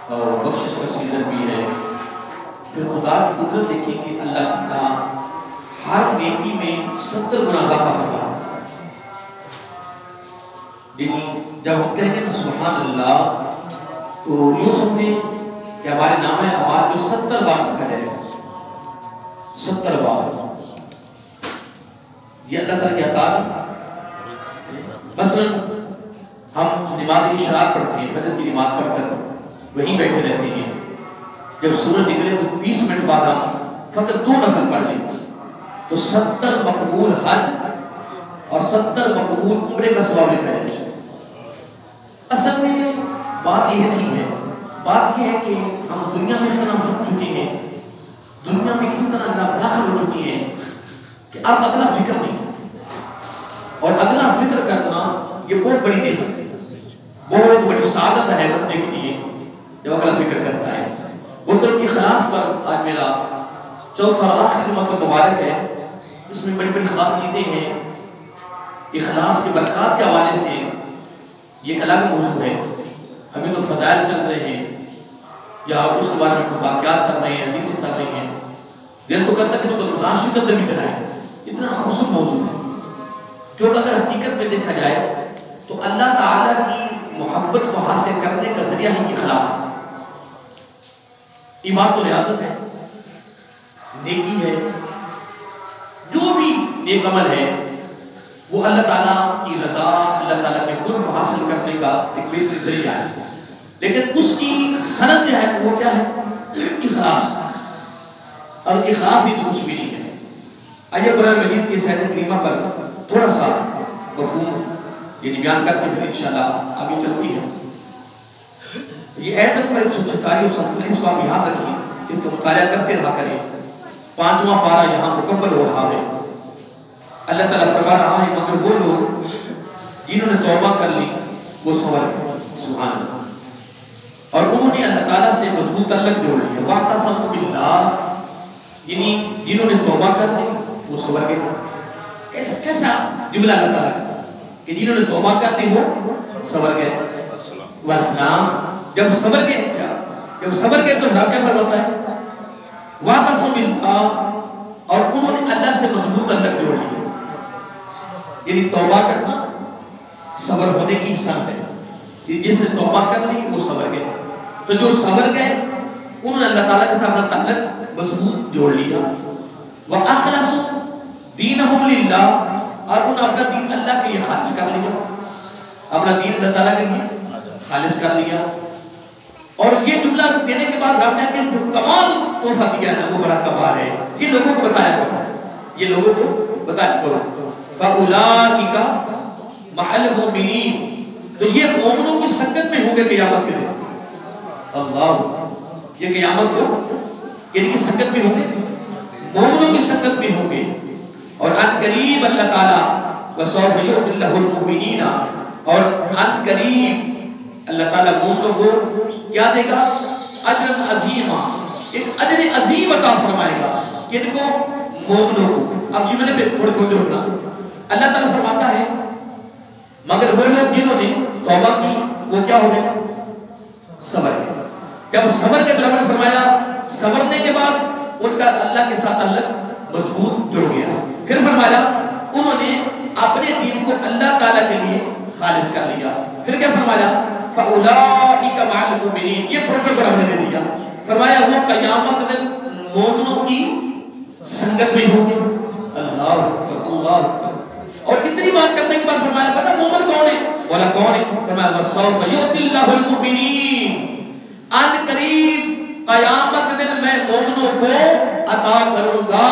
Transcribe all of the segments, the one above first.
اور بخشش کا سیزن بھی ہے. پھر خدا کی قدرت دیکھیں کہ اللہ تعالیٰ ہر نیکی میں 70 گنا اضافہ فرماتا ہے. یعنی جب ہم کہیں گے نا سبحان اللہ تو یوں سمجھیں کہ ہمارے نام اعمال جو 70 بار لکھا جائے گا. 70 بار یہ اللہ تعالیٰ کی عطا ہے. مثلا ہم نماز اشراق پڑھتے ہیں، فجر کی نماز پڑھ کر وہیں بیٹھے رہتے ہیں. جب سورج نکلے تو 20 منٹ بعد ہم فقط 2 نفل پڑھ لیں تو 70 مقبول حج اور 70 مقبول عمرے کا ثواب لکھا جائے گا. اصل میں بات یہ نہیں ہے، بات یہ ہے کہ ہم دنیا میں اتنا پھنس چکے ہیں، دنیا میں اس طرح داخل ہو چکی ہیں کہ اب اگلا فکر نہیں. اور اگلا فکر کرنا یہ بہت بڑی نعمت ہے، بہت بڑی سعادت ہے بندے کے لیے جب اگلا فکر کرتا ہے. وہ تو اخلاص پر آج میرا چوتھا اور آخری نمبر مبارک ہے. اس میں بڑی بڑی خاص چیزیں ہیں. اخلاص کے برکات کے حوالے سے یہ ایک الگ موضوع ہے. ابھی تو فضائل چل رہے ہیں یا اس کے بارے میں واقعات چل رہے ہیں، حدیثیں چل رہی ہیں. دل تو کرتا ہے کہ اس کو راشد کے اندر بھی چلائے. اتنا خوبصورت موضوع ہے کیونکہ اگر حقیقت میں دیکھا جائے تو اللہ تعالیٰ کی محبت کو حاصل کرنے کا ذریعہ ہی اخلاص ہے. ایمان تو ریاضت ہے، نیکی ہے، جو بھی نیک عمل ہے وہ اللہ تعالیٰ کی رضا، اللہ تعالیٰ کے قرب حاصل کرنے کا ایک بہترین ذریعہ ہے. لیکن اس کی سند جو ہے وہ کیا ہے؟ اخلاص. اور اخلاص ہی تو کچھ بھی نہیں ہے. آئیے قرآن مجید کی آیت کریمہ پر تھوڑا سا مفہوم یعنی بیان کر کے پھر انشاءاللہ آگے چلتی ہے. یہ آیت نمبر 146 اور 147 کو آپ یاد رکھیں، اس کا مطالعہ کرتے رہا کریں. 5واں پارہ یہاں مکمل ہو رہا ہے. اللہ تعالیٰ فرما رہا ہے مگر وہ لوگ جنہوں نے توبہ کر لی وہ سنور گئے. سبحان اللہ. اور انہوں نے اللہ تعالیٰ سے مضبوط تعلق جوڑ لیا. واعتصموا باللہ، یعنی جنہوں نے توبہ کر لی وہ سنور گئے. کیسا جملہ اللہ تعالیٰ کا کہ جنہوں نے توبہ کر لی وہ سنور گئے. واسلام جب صبر کے تو کیا فرق ہوتا ہے؟ واعتصموا باللہ، اور انہوں نے اللہ سے مضبوط تعلق جوڑ لیا. یعنی توبہ کرنا صبر ہونے کی شرط ہے. جس نے توبہ کر لی وہ صبر گئے. تو جو صبر گئے انہوں نے اللہ تعالیٰ کے ساتھ اپنا تعلق مضبوط جوڑ لیا. وَأَخْلَصُوا دِينَهُمْ لِلَّهِ، اور انہوں نے اپنا دین اللہ کے لیے خالص کر لیا. اپنا دین اللہ تعالیٰ کے لیے خالص کر لیا. اور یہ جملہ دینے کے بعد رب نے کہ جو کمال تحفہ دیا نا وہ بڑا کمال ہے. یہ لوگوں کو بتایا کرو، یہ لوگوں کو بتایا کرو. فَأُولَٰئِكَ مَعَ الْمُؤْمِنِينَ، تو یہ مومنوں کی سنگت میں ہوں گے قیامت کے دن. اللہ، یہ قیامت کو یعنی کہ سنگت میں ہوں گے، مومنوں کی سنگت میں ہوں گے. اور ان قریب اللہ تعالیٰ وَسَوْفَ يُؤْتِ اللَّهُ الْمُؤْمِنِينَ، اور ان قریب اللہ تعالیٰ مومنوں کو کیا دے گا؟ اجر عظیمہ، ایک اجر عظیم عطا فرمائے گا. کن کو؟ مومنوں کو. اب یہ میں نے تھوڑے تھوڑے رکھنا. اللہ تعالیٰ فرماتا ہے مگر وہ لوگ جنہوں نے توبہ کی وہ کیا ہو گئے؟ صبر گئے. جب صبر کے تو نے فرمایا صبرنے کے بعد ان کا اللہ کے ساتھ تعلق مضبوط جڑ گیا. پھر فرمایا انہوں نے اپنے دین کو اللہ تعالیٰ کے لیے خالص کر لیا. پھر کیا فرمایا؟ فَأُولَٰئِكَ مَعَ الْمُؤْمِنِينَ، یہ پروٹوکول کو رب نے دے دیا. فرمایا وہ قیامت دن مومنوں کی سنگت میں ہوں گے. اللہ اکبر، اللہ اکبر. اور اتنی بات کرنے کے بعد فرمایا پتہ مومن کون ہے؟ بولا کون ہے؟ فرمایا وَسَوْفَ يُؤْتِ اللَّهُ الْمُؤْمِنِينَ، ان قریب قیامت دن میں مومنوں کو عطا کروں گا.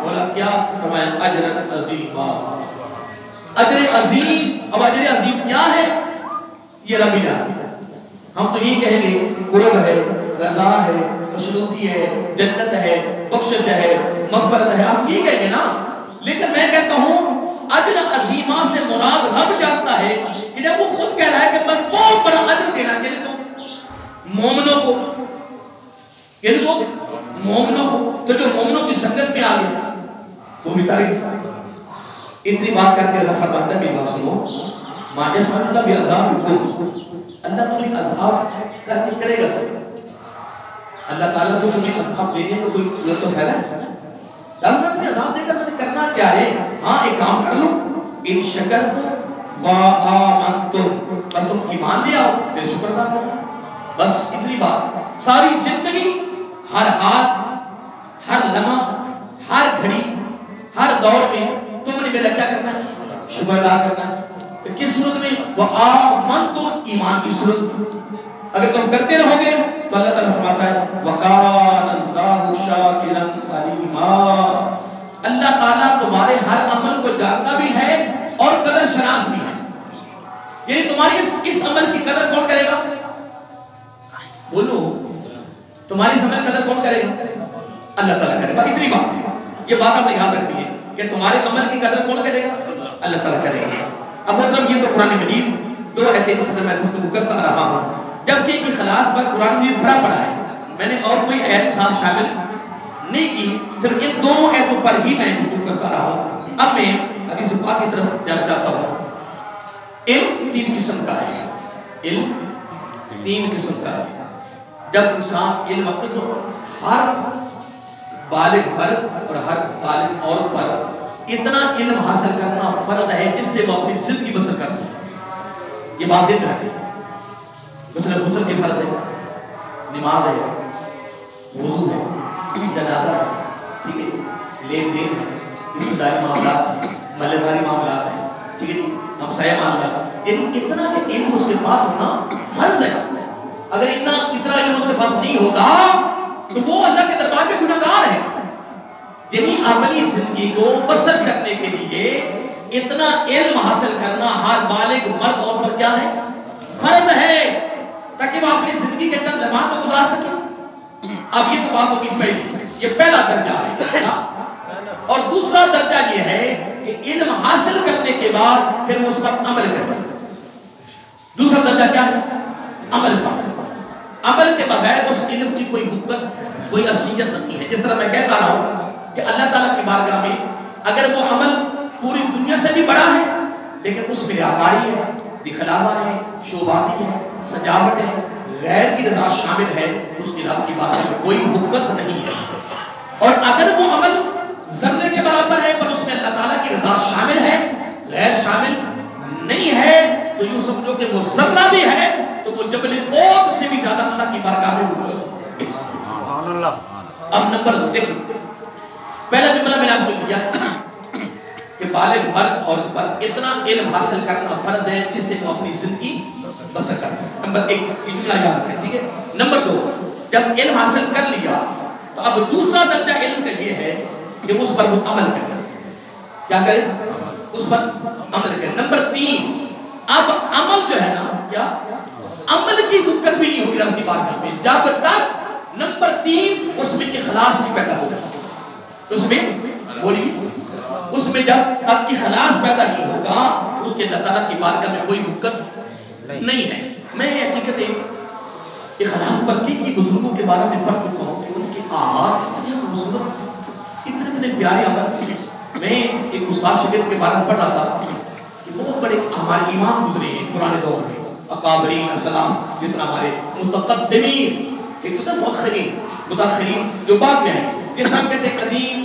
بولا کیا؟ فرمایا اجر عظیم. اجر عظیم. اب اجر عظیم کیا ہے یہ رب ہی جانتا ہے. ہم تو یہ کہیں گے قرب ہے، رضا ہے، خوشنودی ہے، جنت ہے، بخشش ہے، مغفرت ہے. آپ یہ کہیں گے نا. لیکن میں کہتا ہوں اجر عظیمہ سے مراد رب جانتا ہے کہ جب وہ خود کہہ رہا ہے کہ میں بہت بڑا اجر دینا چاہتا ہوں مومنوں کو، یعنی تو مومنوں کو، تو جو مومنوں کی سنگت میں آ گیا وہ بھی تاریخ. اتنی بات کر کے اللہ فرماتا ہے میری بات سنو، ماں جسم اللہ بھی عذاب بکل، اللہ تمہیں عذاب کرے گا. اللہ تعالیٰ کو تمہیں عذاب دینے کا کوئی ضرورت تو فائدہ ہے؟ اب میں تمہیں عذاب دے کر میں نے کرنا کیا ہے؟ ہاں ایک کام کر لو، ان شکرتم و آمنتم، اور تم ایمان لے آؤ پھر شکر ادا کرو، بس اتنی بات۔ ساری زندگی، ہر حال، ہر لمحہ، ہر گھڑی، ہر دور میں تم نے میرا کیا کرنا ہے؟ شکر ادا کرنا ہے۔ تو کس صورت میں؟ وَآمَنْتُمْ، ایمان کی صورت۔ اگر تم کرتے رہو گے تو اللہ تعالیٰ فرماتا ہے وَقَانَ اللَّهُ شَاكِرًا عَلِيمًا، اللہ تعالیٰ تمہارے ہر عمل کو جانتا بھی ہے اور قدر شناس بھی ہے۔ یعنی تمہاری اس عمل کی قدر کون کرے گا؟ بولو، تمہاری اس عمل کی قدر کون کرے گا؟ اللہ تعالیٰ کرے گا۔ اتنی بات ہے، یہ بات آپ نے یاد رکھنی ہے کہ تمہارے عمل کی قدر کون کرے گا؟ اللہ تعالیٰ کرے گا۔ اب مطلب یہ تو قرآن مجید دو آیتیں اس سمے میں گفتگو کرتا رہا ہوں، جبکہ اخلاص پر قرآن مجید بھرا پڑا ہے، میں نے اور کوئی آیت ساتھ شامل نہیں کی، صرف ان دونوں آیتوں پر ہی میں گفتگو کرتا رہا ہوں۔ اب میں حدیث پاک کی طرف جانا چاہتا ہوں۔ علم تین قسم کا ہے، علم تین قسم کا ہے۔ جب انسان علم اپنے کو، ہر بالغ فرد اور ہر بالغ عورت پر اتنا علم حاصل کرنا فرض ہے جس سے وہ اپنی زندگی بسر کر سکے۔ یہ بات دن رکھے، مثلا غسل کی فرض ہے، نماز ہے، وضو ہے، جنازہ ہے، ٹھیک ہے، لین دین ہے، رشتہ داری معاملات ہیں، ملے داری معاملات ہیں، ٹھیک ہے جی، ہمسایہ معاملات، یعنی اتنا کہ علم اس کے پاس ہونا فرض ہے۔ اگر اتنا علم اس کے پاس نہیں ہوگا تو وہ اللہ کے دربار میں گنہگار ہے۔ یعنی اپنی زندگی کو بسر کرنے کے لیے اتنا علم حاصل کرنا ہر بالغ مرد اور پر کیا ہے؟ فرض ہے، تاکہ وہ اپنی زندگی کے چند لمحات کو گزار سکے۔ اب یہ تو بات ہوگی پہلی، یہ پہلا درجہ ہے۔ اور دوسرا درجہ یہ ہے کہ علم حاصل کرنے کے بعد پھر اس پر عمل کرنا۔ دوسرا درجہ کیا ہے؟ عمل کا۔ عمل کے بغیر اس علم کی کوئی حقیقت، کوئی حیثیت نہیں ہے۔ جس طرح میں کہتا رہا ہوں کہ اللہ تعالیٰ کی بارگاہ میں اگر وہ عمل پوری دنیا سے بھی بڑا ہے لیکن اس میں ریاکاری ہے، دکھلاوا ہے، شوبانی ہے، سجاوٹ ہے، غیر کی رضا شامل ہے، اس کی رب کی بارگاہ میں کوئی حقیقت نہیں ہے۔ اور اگر وہ عمل ذرے کے برابر ہے پر اس میں اللہ تعالیٰ کی رضا شامل ہے، غیر شامل نہیں ہے، تو یوں سمجھو کہ وہ ذرہ بھی ہے تو وہ جبل احد سے بھی زیادہ اللہ کی بارگاہ میں سبحان اللہ۔ اب نمبر دو دیکھیں، پہلا جملہ میں نے آپ کو دیا کہ بالغ مرد اور پر اتنا علم حاصل کرنا فرض ہے جس سے وہ اپنی زندگی بسر کرتا ہے۔ نمبر ایک یہ جملہ یاد رکھیں، ٹھیک ہے۔ نمبر دو، جب علم حاصل کر لیا تو اب دوسرا درجہ علم کا یہ ہے کہ اس پر وہ عمل کرے۔ کیا کرے؟ اس پر عمل کرے۔ نمبر تین، اب عمل جو ہے نا، کیا عمل کی حقیقت بھی نہیں ہوگی رب کی بارگاہ میں جب تک نمبر تین اس میں اخلاص نہیں پیدا ہوگا۔ اس میں بولیے، اس میں جب تک اخلاص پیدا نہیں ہوگا اس کے اللہ تعالیٰ کی بارگاہ میں کوئی حقیقت نہیں ہے۔ میں حقیقت اخلاص پر کی بزرگوں کے بارے میں پڑھ چکا ہوں کہ ان کے آمال اتنے خوبصورت، اتنے پیارے عمل۔ میں ایک استاد شاگرد کے بارے میں پڑھ رہا تھا کہ بہت بڑے ہمارے امام گزرے ہیں پرانے دور میں، اکابرین السلام، جتنا ہمارے متقدمین، ایک تو مؤخرین، متاخرین جو بعد میں ہیں، جس طرح کہتے ہیں قدیم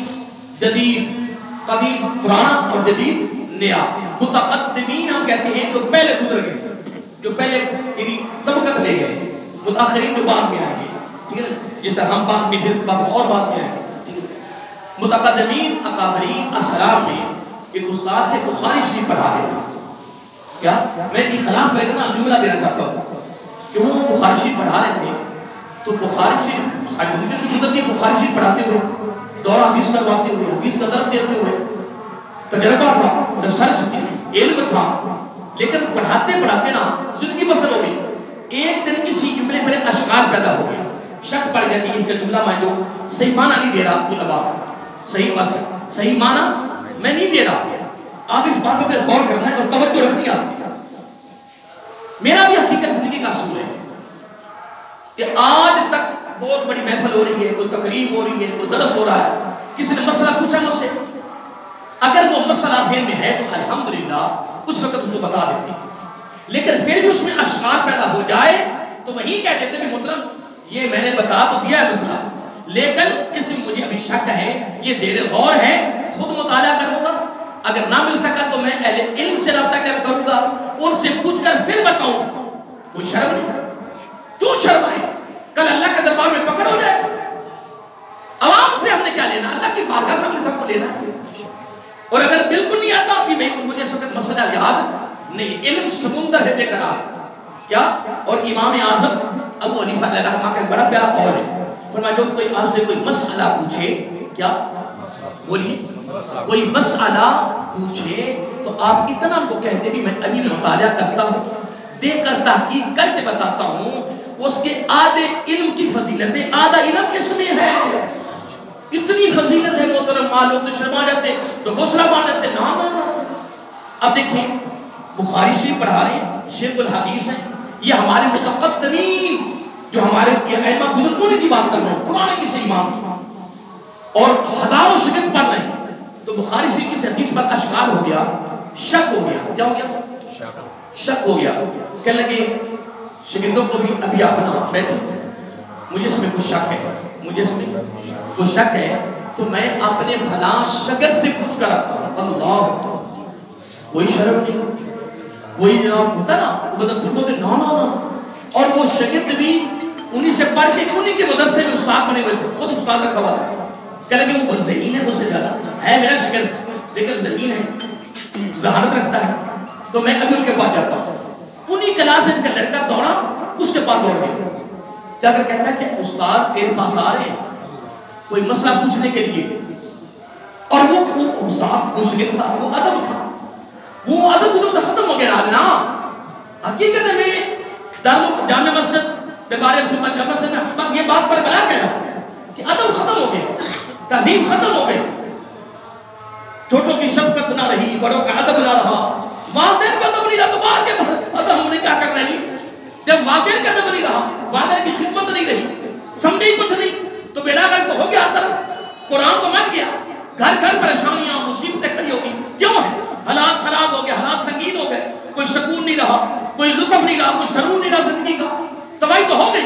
جدید، قدیم پرانا اور جدید نیا۔ متقدمین ہم کہتے ہیں جو پہلے گزر گئے، جو پہلے یعنی سبقت لے گئے، متاخرین جو بعد میں آئیں گے، ٹھیک ہے، جس طرح ہم بعد میں پھر اس کے بعد اور بعد میں آئیں گے۔ متقدمین اکابرین السلام میں ایک استاد تھے بخاری شریف پڑھا رہے تھے۔ کیا میں ایک خلاف میں اتنا جملہ دینا چاہتا ہوں کہ وہ بخاری شریف پڑھا رہے تھے تو بخاری شریف زندگی کی گزرتی بخاری شریف پڑھاتے ہوئے، دورہ حدیث کرواتے ہوئے، حدیث کا درس دیتے ہوئے، تجربہ تھا، ریسرچ تھی، علم تھا، لیکن پڑھاتے پڑھاتے نا زندگی بسر ہو گئی۔ ایک دن کسی جملے پر اشکال پیدا ہو گیا، شک پڑ گیا کہ اس کا جملہ میں جو صحیح معنی نہیں دے رہا، طلباء صحیح معنی میں نہیں دے رہا۔ آپ اس بات پر غور کرنا ہے اور توجہ رکھنی ہے۔ میرا بھی حقیقت زندگی کا اصول ہے کہ آج تک بہت بڑی محفل ہو رہی ہے، کوئی تقریب ہو رہی ہے، کوئی درس ہو رہا ہے، کسی نے مسئلہ پوچھا مجھ سے، اگر وہ مسئلہ ذہن میں ہے تو الحمدللہ اس وقت ان کو بتا دیتے ہیں، لیکن پھر بھی اس میں اشکال پیدا ہو جائے تو وہیں کہہ دیتے ہیں محترم یہ میں نے بتا تو دیا ہے مسئلہ، لیکن اس میں مجھے ابھی شک ہے، یہ زیر غور ہے، خود مطالعہ کروں گا، اگر نہ مل سکا تو میں اہل علم سے رابطہ کروں گا، ان سے پوچھ کر پھر بتاؤں. کوئی شرم نہیں، کیوں شرم آئے؟ کل اللہ کے دربار میں پکڑ ہو جائے. عوام سے ہم نے کیا لینا؟ اللہ کی بارگاہ سے ہم نے سب کو لینا ہے. اور اگر بالکل نہیں آتا، ابھی مجھے اس وقت مسئلہ یاد نہیں، علم سمندر ہے بے قرار کیا. اور امام اعظم ابو حنیفہ علیہ رحمہ کا ایک بڑا پیارا قول ہے، فرمایا جو کوئی آپ سے کوئی مسئلہ پوچھے، کیا بولیے، کوئی مسئلہ پوچھے تو آپ اتنا ان کو کہتے بھی میں ابھی مطالعہ کرتا ہوں، دے کر تحقیق کر کے بتاتا ہوں. اس کے آدھے علم کی فضیلت ہے، آدھا علم اس میں ہے. اتنی فضیلت ہے محترم، معلوم تو شرما جاتے تو غسلہ مان جاتے. نا اب دیکھیں بخاری شریف پڑھا رہے ہیں، شیخ الحدیث ہیں، یہ ہمارے متقدمین جو ہمارے ائمہ بزرگوں نے کی بات کر رہے ہیں، پرانے کسی امام کی، اور ہزاروں شاگرد پڑھ رہے ہیں. تو بخاری شریف کی حدیث پر اشکال ہو گیا، شک ہو گیا. کیا ہو گیا؟ شک ہو گیا. کہنے لگے شاگردوں کو بھی ابھی آپ بنا بیٹھے، مجھے اس میں کچھ شک ہے، مجھے اس میں کچھ شک ہے، تو میں اپنے فلاں شاگرد سے پوچھ کر آتا ہوں. اللہ، کوئی شرم نہیں، کوئی جناب ہوتا نا تو بدل تھوڑ بہت نا. اور وہ شاگرد بھی انہی سے پڑھ کے انہی کے مدرسے میں استاد بنے ہوئے تھے، خود استاد رکھا ہوا تھا. کہنے لگے وہ ذہین ہے، مجھ سے زیادہ ہے میرا شاگرد، لیکن ذہین ہے، ذہانت رکھتا ہے. تو میں ابھی ان کے پاس جاتا ہوں. انہی کلاس میں کا لڑکا دوڑا، اس کے پاس دوڑ گیا، جا کر کہتا ہے کہ استاد تیرے پاس آ رہے ہیں کوئی مسئلہ پوچھنے کے لیے. اور وہ استاد وہ شاگرد تھا، وہ ادب تھا، وہ ادب ادب ختم ہو گیا. نا حقیقت میں جامع مسجد بارے جامع مسجد میں یہ بات پر بلا کہنا کہ ادب ختم ہو گیا، تہذیب ختم ہو گئی. چھوٹوں کی شفقت نہ رہی، بڑوں کا ادب نہ رہا، والدین کا ادب نہیں رہا تو بعد کے ادب ہم نے کیا کرنا ہے. جب والدین کا ادب نہیں رہا، والدین کی خدمت نہیں رہی، سمجھی کچھ نہیں، تو بیڑا گھر تو ہو گیا طرف، قرآن تو مت گیا، گھر گھر پریشانیاں مصیبتیں کھڑی ہوگی. کیوں ہے؟ حالات خراب ہو گئے، حالات سنگین ہو گئے، کوئی سکون نہیں رہا، کوئی لطف نہیں رہا، کوئی سرور نہیں رہا زندگی کا. تباہی تو ہو گئی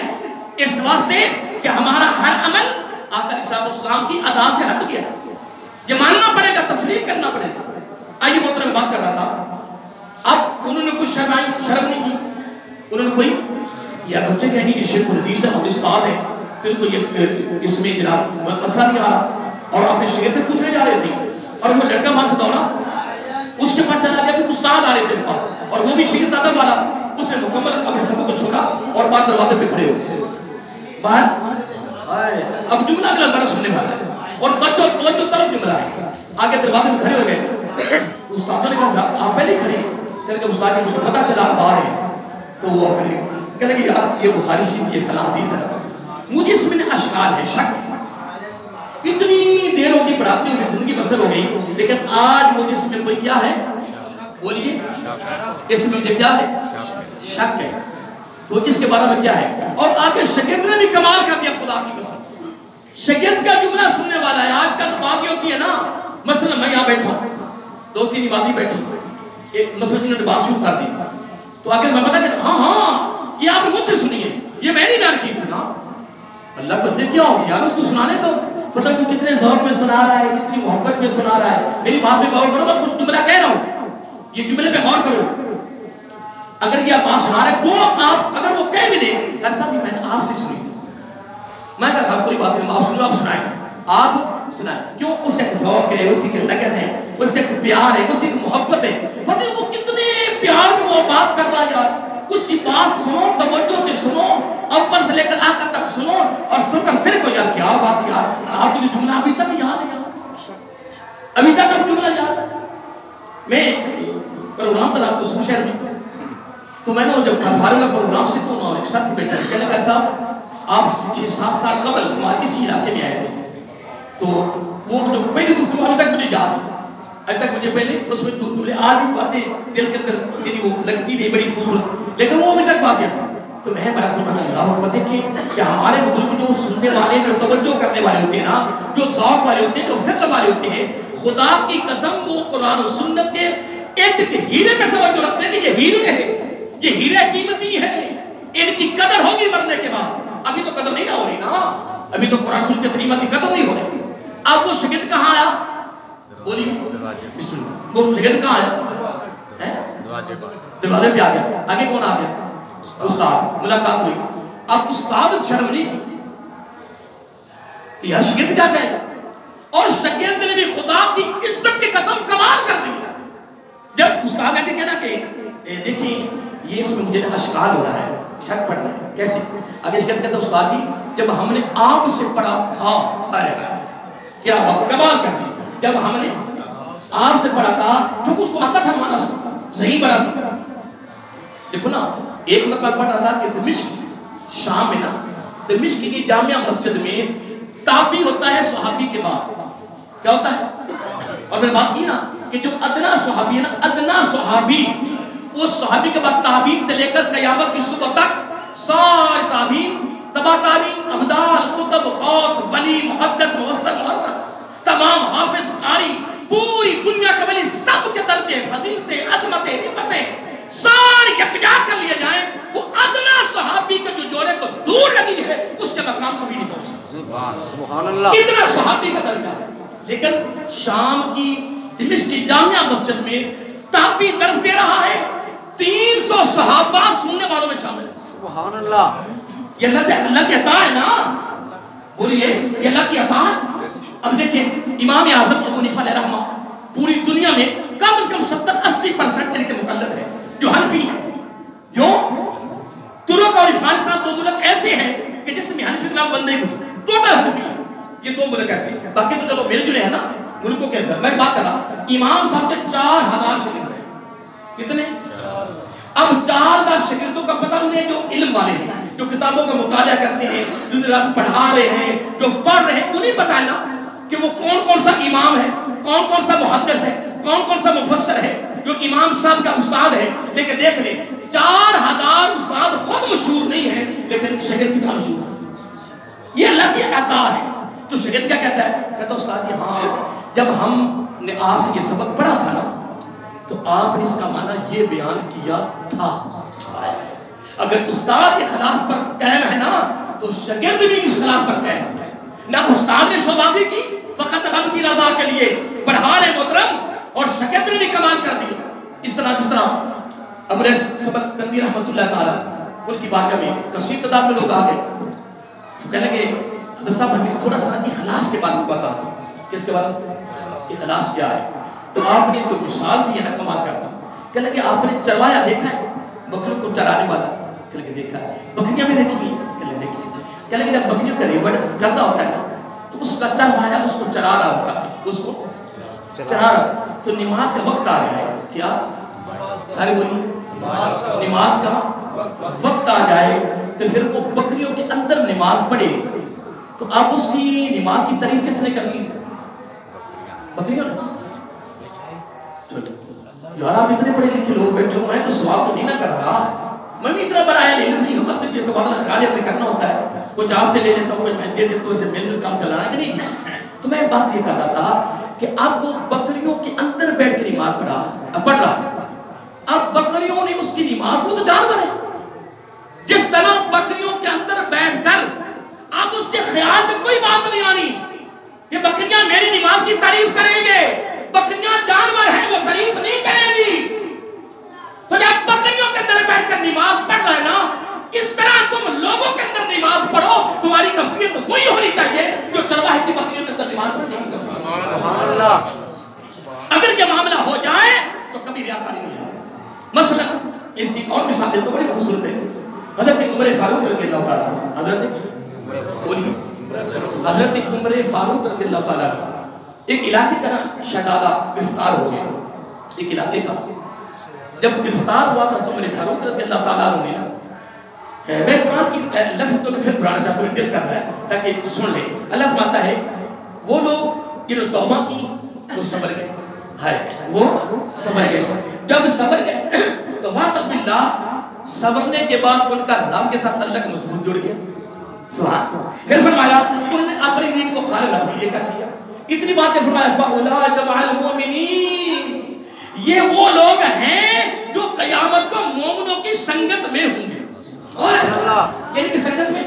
اس واسطے کہ ہمارا ہر عمل آقا علیہ السلام کی ادا سے ہٹ گیا. یہ ماننا پڑے گا، تسلیم کرنا پڑے گا. آئیے محترم بات کر رہا تھا، اب انہوں نے کچھ شرم نہیں کی. انہوں نے کوئی یا بچے کہیں گے کہ شیخ الحدیث ہے اور استاد ہے، پھر کو یہ اس میں جناب مسئلہ نہیں آ رہا، اور اپنے شیخ سے پوچھنے جا رہے تھے. اور وہ لڑکا وہاں سے دوڑا، اس کے پاس چلا گیا کہ استاد آ رہے تھے پاس، اور وہ بھی شیخ دادا والا. اس نے مکمل اپنے سبوں کو چھوڑا اور بعد دروازے پہ کھڑے ہو باہر. اب جملہ اگلا بڑا سننے والا ہے، اور توجہ طرف جملہ ہے. آگے دروازے میں کھڑے ہو گئے، استاد نے کہا آپ پہلے کھڑے. کہنے کہ استاد نے مجھے پتا چلا آپ باہر ہیں. تو وہ کہنے کہ یار یہ بخاری شریف یہ فلاں حدیث ہے، مجھے اس میں اشکال ہے، شک. اتنی دیر ہو گئی پڑھاتے ہوئے، زندگی بسر ہو گئی، لیکن آج مجھے اس میں کوئی کیا ہے، بولیے، اس میں مجھے کیا ہے، شک ہے. تو اس کے بارے میں کیا ہے. اور آگے شاگرد نے بھی کمال کر دیا، خدا کی قسم. شاگرد کا جملہ سننے والا ہے. آج کل بات یہ ہوتی ہے نا، مثلا میں یہاں بیٹھا ہوں، دو تین باتیں بیٹھی، ایک مثلا انہوں نے بات شروع کر دی، تو آگے میں پتا کہ ہاں یہ آپ مجھ سے سنیے، یہ میں نے بیان کی تھی نا. اللہ بندے کیا ہو گیا یار، اس کو سنانے تو پتہ کہ کتنے ذوق میں سنا رہا ہے، کتنی محبت میں سنا رہا ہے. میری بات پہ غور کرو، میں کچھ جملہ کہہ رہا ہوں، یہ جملے پہ غور کرو. اگر یہ آپ بات سنا رہے تو آپ اگر وہ کہہ بھی دیں ایسا بھی میں نے آپ سے سنی تھی، میں کہا کوئی بات نہیں، آپ سنو، آپ سنائیں، آپ سنائیں. کیوں؟ اس کا ایک ذوق ہے، اس کی ایک لگن ہے، اس کا ایک پیار ہے، اس کی ایک محبت ہے. پتہ ہے وہ کتنے پیار میں وہ بات کر رہا ہے یار. اس کی بات سنو، توجہ سے سنو، اول سے لے کر آخر تک سنو، اور سن کر پھر کو یار کیا بات یار، آپ کو یہ جملہ ابھی تک یاد ہے، ابھی تک آپ جملہ یاد. میں پروگرام تھا آپ کو سو شہر میں، تو میں نے جب فارغ پروگرام سے تو ایک ساتھ بیٹھا، کہنے لگا صاحب آپ 6-7 سال قبل ہمارے اسی علاقے میں آئے تھے. تو وہ جو پہلی گفتگو ابھی تک مجھے یاد ہے، ابھی تک مجھے پہلے اس میں جو آج بھی باتیں دل کے اندر میری وہ لگتی نہیں، بڑی خوبصورت، لیکن وہ ابھی تک باتیں. تو میں بڑا خوش اللہ اکبر دیکھیں کہ ہمارے بزرگ جو سننے والے، جو توجہ کرنے والے ہوتے ہیں نا، جو ذوق والے ہوتے ہیں، جو فقہ والے ہوتے ہیں، خدا کی قسم وہ قرآن و سنت کے ایک ہیرے میں توجہ رکھتے ہیں کہ یہ ہیرے ہیں، یہ ہیرے قیمتی ہے، ان کی قدر ہوگی مرنے کے بعد. ابھی تو قدر نہیں ابھی تو قرآن سنت کریمہ کی قدر نہیں ہو رہی. اب وہ شاگرد کہاں آیا؟ بولیے بسم اللہ. وہ شاگرد کہاں آیا؟ دروازے پہ آ گیا. آگے کون آ گیا؟ استاد. ملاقات ہوئی. اب استاد شرم نہیں کی کہ یار شاگرد کیا کہے گا, اور شاگرد نے بھی خدا کی عزت کی قسم کمال کر دی. جب استاد آگے کہنا کہ دیکھیں یہ اس میں مجھے اشکال ہو رہا ہے, شک پڑ رہا ہے, کیسے؟ آگے شاگرد کہتا ہے استاد جی جب ہم نے آپ سے پڑھا تھا, کیا بات کمال کر دی, جب ہم نے آپ سے پڑھا تھا تو اس کو آتا تھا ہمارا صحیح پڑھا تھا. دیکھو نا, ایک مرتبہ پڑھ رہا تھا کہ دمشق شام میں نا, دمشق کی جامعہ مسجد میں تابعی ہوتا ہے صحابی کے بعد. کیا ہوتا ہے؟ اور میں نے بات کی نا کہ جو ادنا صحابی ہے نا, ادنا صحابی, اس صحابی کے بعد تابعین سے لے کر قیامت کی صبح تک سارے تابعین, تبا تابعین, ابدال, کتب, غوث, ولی, محدث, مفسر, محرر, تمام حافظ, قاری, پوری دنیا کے ولی, سب کے درجے, فضیلتیں, عظمتیں, رفتیں سارے یکجا کر لیے جائیں, وہ ادنا صحابی کے جو جوڑے کو دور لگی ہے اس کے مقام کو بھی نہیں پہنچ سکتا. سبحان اللہ, اتنا صحابی کا درجہ ہے. لیکن شام کی دمشق کی جامعہ مسجد میں تابعی درس دے رہا ہے, 300 صحابہ سننے والوں میں شامل ہے. سبحان اللہ, یہ اللہ کی عطا ہے نا, بولیے یہ اللہ کی عطا ہے. اب دیکھیں امام اعظم ابو حنیفہ علیہ رحمہ پوری دنیا میں کم از کم 70-80% ان کے مقلد ہیں جو حنفی ہیں. جو ترک اور افغانستان دو ملک ایسے ہیں کہ جس میں حنفی کلام بندے کو ٹوٹل حنفی ہیں. یہ دو ملک ایسے ہیں, باقی تو چلو مل جلے ہیں نا ملکوں کے اندر. میں بات کر رہا امام صاحب کے 4000 شاگرد ہیں. کتنے؟ اب 4000 شاگردوں کا پتہ انہیں جو علم والے ہیں, جو کتابوں کا مطالعہ کرتے ہیں, جو رات پڑھا رہے ہیں, جو پڑھ رہے ہیں, انہیں پتہ ہے نا کہ وہ کون کون سا امام ہے, کون کون سا محدث ہے, کون کون سا مفسر ہے, جو امام صاحب کا استاد ہے. لیکن دیکھ لیں 4000 استاد خود مشہور نہیں ہے لیکن شاگرد کتنا مشہور ہے. یہ اللہ کی عطا ہے. تو شاگرد کیا کہتا ہے؟ کہتا استاد یہ ہاں جب ہم نے آپ سے یہ سبق پڑھا تھا نا تو آپ نے اس کا معنی یہ بیان کیا تھا. اگر استاد کے خلاف پر قائم ہے نا تو شاگرد بھی اس خلاف پر قائم ہے. نہ استاد نے شوبازی کی فقط رب کی رضا کے لیے, پڑھا رہے محترم, اور شاگرد نے بھی کمال کر دیا. اس طرح جس طرح ابو صبر کندی رحمۃ اللہ تعالیٰ ان کی بارگاہ میں کثیر تعداد میں لوگ آ گئے تو کہنے لگے حضرت صاحب ہمیں تھوڑا سا اخلاص کے بارے میں بتا دیں. کس کے بارے میں؟ اخلاص کیا ہے؟ تو آپ نے کوئی مثال دی ہے نا کمال کرنا. کہنے لگے آپ نے چروایا دیکھا ہے, بکریوں کو چرانے والا؟ کہنے لگے دیکھا ہے. بکریاں بھی دیکھی ہیں؟ کہنے لگے دیکھی. کہنے لگے جب بکریوں کا ریوڑ چل رہا ہوتا ہے نا تو اس کا چروایا اس کو چرا رہا ہوتا ہے, اس کو چرا رہا. تو نماز کا وقت آ گیا ہے. کیا سارے بولیے؟ نماز کا وقت آ جائے تو پھر وہ بکریوں کے اندر نماز پڑھے تو آپ اس کی نماز کی تعریف کس نے کرنی؟ بکریوں نے. یار آپ اتنے پڑھے لکھے لوگ بیٹھے ہو, میں تو سوال تو نہیں نہ کر رہا, میں بھی اتنا بڑا علم نہیں ہوں, بس یہ تو بڑا خیال اپنے کرنا ہوتا ہے, کچھ آپ سے لے لیتا ہوں, کچھ میں دے دیتا ہوں, اسے مل مل کام چلانا ہے کہ نہیں. تو میں بات یہ کر رہا تھا کہ اب وہ بکریوں کے اندر بیٹھ کے نماز پڑھ رہا. اب بکریوں نے اس کی نماز, وہ تو جانور ہے, جس طرح بکریوں کے اندر بیٹھ کر اب اس کے خیال میں کوئی بات نہیں آنی کہ بکریاں میری نماز کی تعریف کریں گے. بکریاں جانور ہیں, وہ تعریف نہیں کریں گی. تو جب بکریوں کے اندر بیٹھ کر نماز پڑھ رہا ہے نا, اس طرح تم لوگوں کے اندر نماز پڑھو. تمہاری کیفیت وہی ہونی چاہیے جو چرواہے کی بکریوں کے اندر نماز پڑھنے کی کیفیت. اگر یہ معاملہ ہو جائے تو کبھی ریاکاری نہیں آئے. مثلا اس کی اور مثال دے تو بڑی خوبصورت ہے. حضرت عمر فاروق رضی اللہ تعالیٰ, حضرت عمر فاروق رضی اللہ تعالیٰ ایک علاقے کا نا شہزادہ گرفتار ہو گیا. ایک علاقے کا جب گرفتار ہوا تھا تو عمر فاروق رضی اللہ تعالیٰ نے, میں قرآن کی لفظ تو پھر پڑھانا چاہتا ہوں, دل کر رہا ہے تاکہ سن لیں. اللہ فرماتا ہے وہ لوگ جنہوں توبہ کی وہ صبر گئے, وہ صبر گئے. جب صبر گئے تو واثق باللہ, صبرنے کے بعد ان کا رب کے ساتھ تعلق مضبوط جڑ گیا. سبحان. پھر فرمایا انہوں نے اپنی دین کو خالص رب کے لیے کر لیا. اتنی باتیں فرمایا فَأُولَٰئِكَ مَعَ الْمُؤْمِنِينَ, یہ وہ لوگ ہیں جو قیامت کو مومنوں کی سنگت میں ہوں گے. اور کن کی سنگت میں؟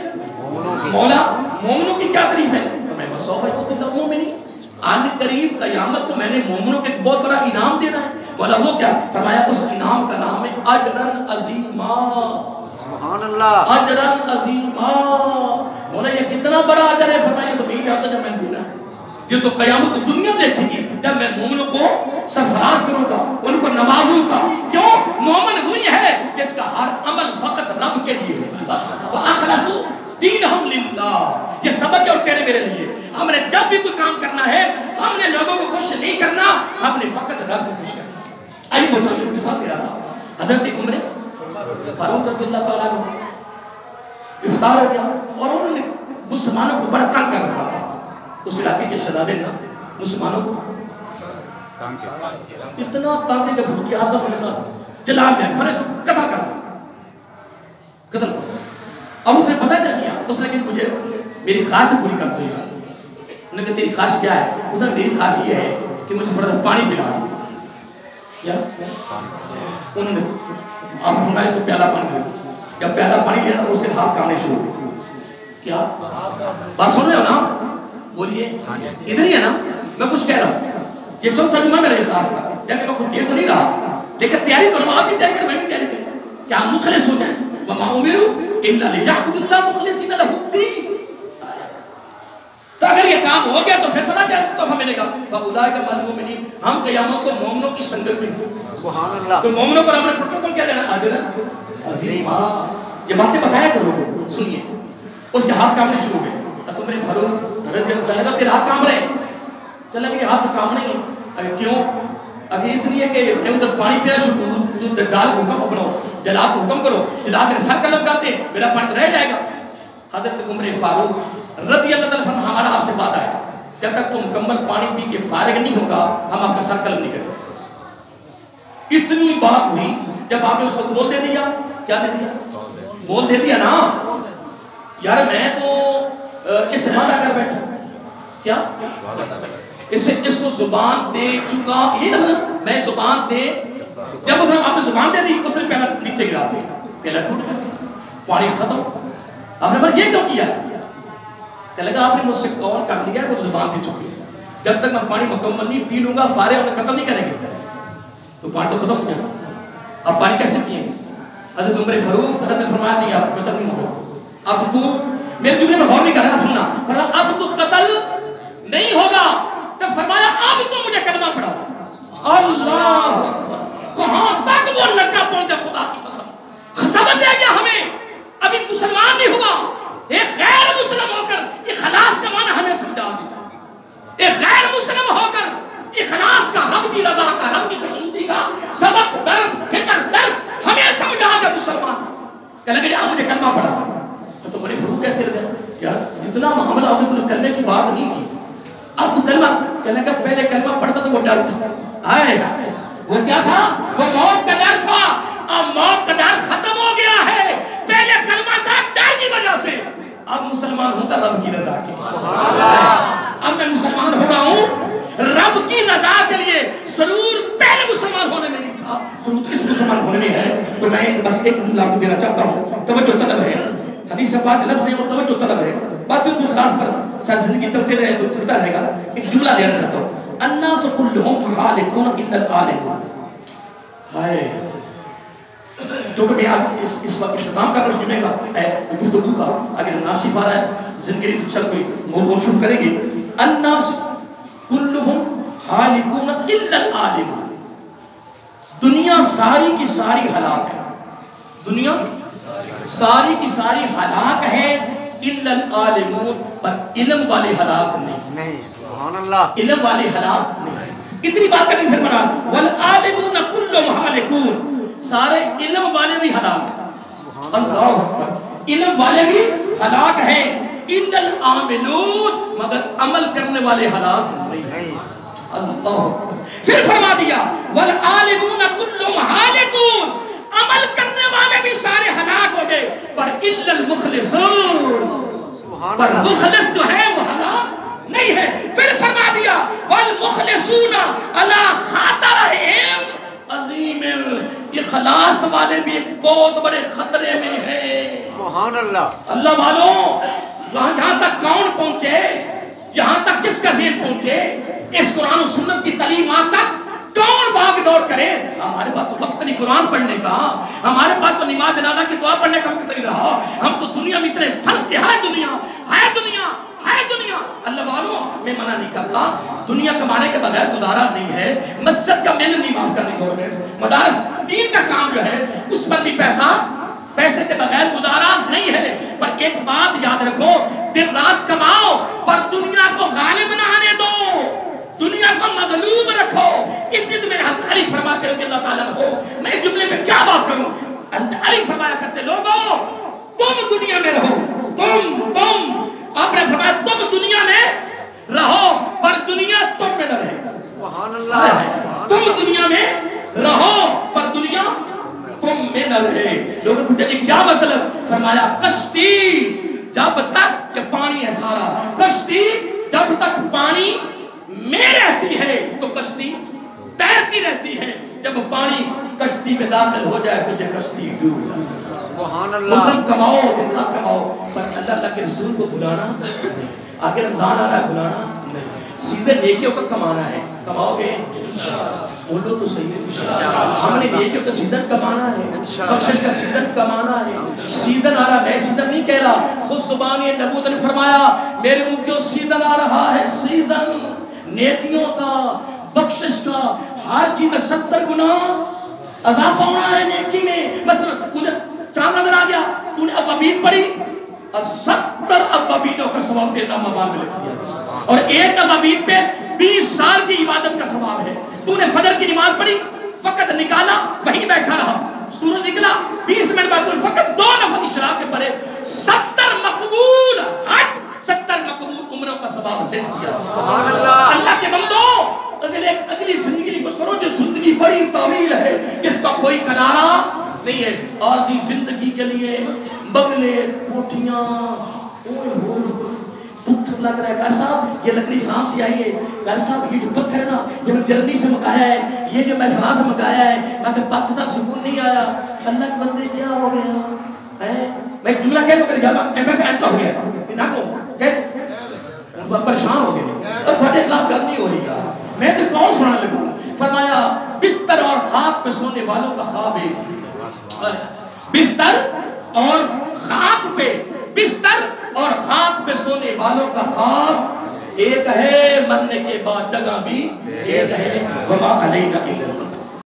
مولا مومنوں کی کیا تعریف ہے؟ فرمایا وسوف یؤتی اللہ المؤمنین، آن قریب قیامت کو میں نے مومنوں کے ایک بہت بڑا انعام دینا ہے۔ بولا وہ کیا؟ فرمایا اس انعام کا نام ہے اجرن عظیما، سبحان اللہ، اجرن عظیما۔ بولا یہ کتنا بڑا اجر ہے؟ فرمایا یہ تو نہیں جانتا جب میں نے دینا ہے، یہ تو قیامت کو دنیا دیکھے گی جب میں مومنوں کو سرفراز کروں گا، ان کو نوازوں گا۔ کیوں؟ مومن وہی ہے جس کا ہر عمل فقط رب کے لیے ہے، بس وَأَخْلَصُوا دِينَهُمْ لِلَّهِ۔ یہ سبق ہے اور تیرے میرے لیے، ہم نے جب بھی کوئی کام کرنا ہے ہم نے لوگوں کو خوش نہیں کرنا، ہم نے فقط رب کو خوش کرنا۔ آئی بتاؤ یہ مثال دے رہا تھا، حضرت عمر فاروق رضی اللہ تعالیٰ عنہ افطار ہو گیا اور انہوں نے مسلمانوں کو بڑا تنگ کر رکھا تھا، اس علاقے کے شہزادے نے مسلمانوں کو اتنا تنگ ہے کہ فاروق اعظم نے جلال میں فرش کو قتل کرو۔ اب اس نے پتہ کیا کیا؟ اس نے کہ مجھے میری خواہش پوری کر دو یار۔ انہوں نے کہا تیری خواہش کیا ہے؟ اس نے میری خواہش یہ ہے کہ مجھے تھوڑا سا پانی پلا۔ کیا؟ انہوں نے آپ نے فرمایا اس کو پیالہ پانی دے۔ جب پیالہ پانی لیا اس کے ہاتھ کامنے شروع ہو گئے۔ کیا بات سن رہے ہو نا؟ بولیے ادھر ہی ہے نا، میں کچھ کہہ رہا ہوں، یہ چوتھا جمعہ میرے اخلاق کا، جبکہ میں خود یہ تو نہیں رہا لیکن تیاری کرو، آپ بھی تیاری کرو، میں بھی تیاری کروں کہ ہم مخلص ہو جائیں۔ وَمَا أُمِرُوا إِلَّا لِيَعْبُدُوا اللَّهَ مُخْلِصِينَ لَهُ الدِّينَ۔ تو اگر یہ کام ہو گیا تو پھر پتہ کیا تحفہ ملے گا؟ فَأُولَٰئِكَ مَعَ الْمُؤْمِنِينَ، ہم قیامت کو مومنوں کی سنگت میں، سبحان اللہ، تو مومنوں پر ہم نے پروٹوکول کیا دینا؟ اجر عظیما۔ یہ باتیں بتایا کرو، سنیے۔ اس کے ہاتھ کامنے شروع ہو گئے، تو میرے فاروق رضی اللہ تعالیٰ عنہ تیرے ہاتھ کام رہے، چل لگے ہاتھ کام نہیں ہے، کیوں؟ اگر اس لیے کہ میں ادھر پانی پینا شروع کروں، دجال کو حکم بناؤ، جلال کو حکم کرو، جلال میرے سر قلم کر دے، میرا پانی تو رہ جائے گا۔ حضرت عمر فاروق رضی اللہ تعالیٰ عنہ، ہمارا آپ سے وعدہ ہے جب تک تو مکمل پانی پی کے فارغ نہیں ہوگا ہم آپ کا سر قلم نہیں کریں گے۔ اتنی بات ہوئی جب آپ نے اس کو بول دے دیا، کیا دے دیا؟ بول دے دیا نا یار، میں تو اس سے وعدہ کر بیٹھا، کیا اس کو زبان دے چکا، یہ نا میں زبان دے، جب اس نے آپ نے زبان دے دی اس نے پہلا نیچے گرا دیا، پہلا ٹوٹ گیا، پانی ختم۔ آپ نے بولا یہ کیوں کیا؟ کہ لگا آپ نے مجھ سے کون کر لیا ہے وہ زبان دے چکی ہے، جب تک میں پانی مکمل نہیں پی لوں گا فارغ میں ختم نہیں کریں گے تو پانی تو ختم ہو جائے گا، اب پانی کیسے پیئیں گے؟ حضرت عمر فاروق حضرت نے فرمایا نہیں آپ قتل نہیں ہوگا، اب تو میرے جملے میں غور نہیں کر رہا، سننا، فرمایا اب تو قتل نہیں ہوگا، تب فرمایا اب تو مجھے کلمہ پڑھاؤ۔ اللہ کہاں تک وہ لڑکا پہنچا، خدا کی قسم خسابت دے گیا ہمیں، ابھی مسلمان نہیں ہوا، ایک غیر مسلم ہو کر اخلاص کا معنی ہمیں سمجھا دیا، ایک غیر مسلم ہو کر اخلاص کا، رب کی رضا کا، رب کی خوشنودی کا سبق، درد، فکر، درد ہمیں سمجھا دیا مسلمان۔ کہ لگے آپ مجھے کلمہ پڑھا، تو بڑے فروغ کہتے رہے یار اتنا معاملہ ہوگا تو کرنے کی بات نہیں کی، اب تو کلمہ کہنے کا پہلے کلمہ پڑھتا تو وہ ڈر تھا، آئے وہ کیا تھا؟ وہ موت کا ڈر تھا، اب موت کا ڈر ختم ہو گیا ہے، پہلے کلمہ تھا ڈر کی وجہ سے، اب مسلمان ہوتا رب کی رضا کے، اب میں مسلمان ہو رہا ہوں رب کی رضا کے لیے، سرور پہلے مسلمان ہونے میں نہیں تھا، سرور تو اس مسلمان ہونے میں ہے۔ تو میں بس ایک جملہ آپ کو دینا چاہتا ہوں، توجہ طلب ہے، حدیث پاک لفظ ہے اور توجہ طلب ہے، باتوں کو خلاص پر ساری زندگی چلتے رہے تو چلتا رہے گا۔ ایک جملہ دینا چاہتا ہوں، الناس كلهم خالقون الا العالم۔ ہائے کیونکہ میں اس وقت اختتام کر رہا ہوں جمعے کا گفتگو کا، اگر ناشف آ رہا ہے زندگی تو چل کوئی موضوع شروع کریں گے۔ الناس كلهم خالقون الا العالم، دنیا ساری کی ساری ہلاک ہے، دنیا ساری کی ساری ہلاک ہے، الا العالمون، پر علم والے ہلاک نہیں، سبحان اللہ، علم والے ہلاک نہیں۔ اتنی بات کریں پھر بنا والعالمون كلهم هالكون، سارے علم والے بھی ہلاک ہیں، اللہ اکبر، علم والے بھی ہلاک ہیں، الا العاملون، مگر عمل کرنے والے ہلاک نہیں، اللہ اکبر۔ پھر فرما دیا والعالمون كلهم هالكون، عمل کرنے والے بھی سارے ہلاک ہو گئے، پر الا المخلصون، پر مخلص جو ہے وہ ہلاک نہیں ہے۔ پھر فرما دیا والمخلصون علی خطرہم عظیم، اخلاص والے بھی ایک بہت بڑے خطرے میں ہیں، سبحان اللہ، اللہ والوں یہاں تک کون پہنچے، یہاں تک کس کا ذہن پہنچے، اس قرآن و سنت کی تعلیمات تک کون بھاگ دوڑ کرے؟ ہمارے پاس تو وقت نہیں قرآن پڑھنے کا، ہمارے پاس تو نماز جنازہ کی دعا پڑھنے کا وقت نہیں رہا، ہم تو دنیا میں اتنے فرض کے ہے دنیا ہے دنیا ہے دنیا۔ اللہ والوں میں منع نہیں کرتا، دنیا کمانے کے بغیر گزارا نہیں ہے، مسجد کا مین نہیں معاف کرنی گورنمنٹ، مدارس دین کا کام جو ہے اس پر بھی پیسے کے بغیر گزارا نہیں ہے، پر ایک بات یاد رکھو، دن رات کماؤ پر دنیا کو غالب نہ آنے دو، دنیا کو مغلوب رکھو۔ اس لیے تو میرے حضرت علی فرماتے رضی اللہ تعالیٰ عنہ، میں جملے میں کیا بات کروں، حضرت علی فرمایا کرتے لوگوں تم دنیا میں رہو، تم آپ نے فرمایا تم دنیا میں رہو پر دنیا تم میں نہ رہے، سبحان اللہ، تم دنیا میں رہو پر دنیا تم میں نہ رہے۔ لوگوں نے پوچھا کیا مطلب، فرمایا کشتی جب تک یہ پانی ہے سارا، کشتی جب تک پانی میں رہتی ہے تو کشتی تیرتی رہتی ہے، جب پانی کشتی میں داخل ہو جائے تجھے کشتی ڈوب جاتی ہے۔ سبحان اللہ، مطلب کماؤ دن رات کماؤ پر اللہ کے رسول کو بلانا نہیں، آگے رمضان آ رہا ہے بلانا نہیں، سیزن نیکیوں کا کمانا ہے، کماؤ گے بولو تو صحیح ہے، ہم نے نیکیوں کا سیزن کمانا ہے، بخشش کا سیزن کمانا ہے، سیزن آ رہا، میں سیزن نہیں کہہ رہا، خود زبان نبوت نے فرمایا میرے امتیوں سیزن آ رہا ہے، سیزن نیکیوں کا، بخشش کا، ہر چیز میں 70 گنا اضافہ ہونا ہے نیکی میں۔ مثلا تجھے چاند نظر آ گیا، تو نے اوابین پڑھی اور 70 اوابینوں کا ثواب تیرا مبان میں لکھ دیا، اور ایک اوابین پہ 20 سال کی عبادت کا ثواب ہے۔ تو نے فجر کی نماز پڑھی، وقت نکالا، وہیں بیٹھا رہا، سورج نکلا 20 منٹ بعد تو فقط 2 نفل اشراق کے پڑھے، 70 مقبول حج، 70 مقبول عمروں کا ثواب لکھ دیا۔ سبحان اللہ، اللہ کے بندو اگلی زندگی کی کچھ کرو جو زندگی بڑی طویل ہے، جس کا کوئی کنارہ نہیں ہے۔ عارضی زندگی کے لیے بنگلے، کوٹھیاں، پتھر لگ رہا ہے، کہا صاحب یہ لکڑی فرانس سے آئی ہے، کہا صاحب یہ جو پتھر ہے نا یہ میں جرمنی سے منگایا ہے، یہ جو میں فرانس سے منگایا ہے، میں کہ پاکستان سکون نہیں آیا۔ اللہ کے بندے کیا ہو گیا ہے، میں ایک جملہ کہہ دوں میرے جانا ایمبیسی اینٹر ہو گیا نہ کو کہہ پریشان ہو گئے، اب تھوڑے خلاف گل نہیں ہو رہی گا، میں تو کون سنانے لگوں۔ فرمایا بستر اور خاک پہ سونے والوں کا خواب ایک ہی، بستر اور خاک پہ، بستر اور خاک پہ سونے والوں کا خواب ایک ہے، مرنے کے بعد جگہ بھی ایک ہے، وما علینا الا